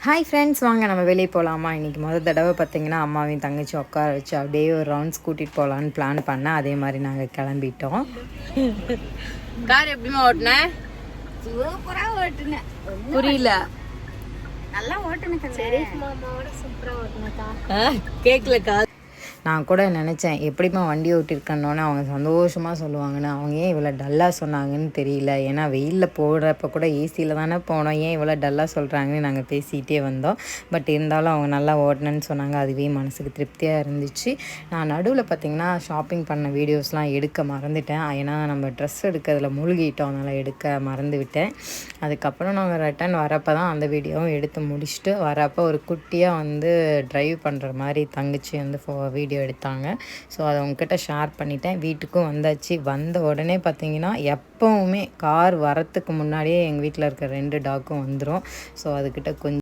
Hi friends, வாங்க நம்ம வெளியே போகலாமா? இன்றைக்கி முதல் தடவை பார்த்திங்கன்னா அம்மாவையும் தங்கச்சி உட்கார வச்சு அப்படியே ஒரு ரவுண்ட்ஸ் கூட்டிகிட்டு போகலான்னு பிளான் பண்ணேன். அதே மாதிரி நாங்கள் கிளம்பிட்டோம். கார் எப்படிமா ஓட்டினேன்? சூப்பராக ஓட்டுனேன். புரியல. நல்லா ஓட்டுனேன். சரி மாமாவோட சூப்பராக ஓட்டுனக்கா. கேட்கலக்கா. நான் கூட நினச்சேன் எப்படிமா வண்டி ஓட்டியிருக்கேன்னொன்னே அவங்க சந்தோஷமாக சொல்லுவாங்கன்னு. அவங்க ஏன் இவ்வளோ டல்லாக சொன்னாங்கன்னு தெரியல. ஏன்னா வெயிலில் போடுறப்ப கூட ஏசியில் தானே போனோம், ஏன் இவ்வளோ டல்லாக சொல்கிறாங்கன்னு நாங்கள் பேசிகிட்டே வந்தோம். பட் இருந்தாலும் அவங்க நல்லா ஓட்டினேன்னு சொன்னாங்க. அதுவே மனசுக்கு திருப்தியாக இருந்துச்சு. நான் நடுவில் பார்த்திங்கன்னா ஷாப்பிங் பண்ண வீடியோஸ்லாம் எடுக்க மறந்துட்டேன். ஏன்னா நம்ம ட்ரெஸ் எடுக்கிறதுல மூழ்கிட்டோம், அதனால் எடுக்க மறந்து விட்டேன். அதுக்கப்புறம் நாங்கள் ரிட்டன் வரப்போ தான் அந்த வீடியோவும் எடுத்து முடிச்சுட்டு வரப்போ ஒரு குட்டியாக வந்து ட்ரைவ் பண்ணுற மாதிரி தங்கச்சி வந்து வீடியோ எடுத்தாங்க. ஸோ அதை உங்ககிட்ட ஷேர் பண்ணிட்டேன். வீட்டுக்கும் வந்தாச்சு. வந்த உடனே பார்த்திங்கன்னா எப்போவுமே கார் வரத்துக்கு முன்னாடியே எங்கள் வீட்டில் இருக்க 2 டாக்கும் வந்துடும். ஸோ அதுக்கிட்ட கொஞ்சம்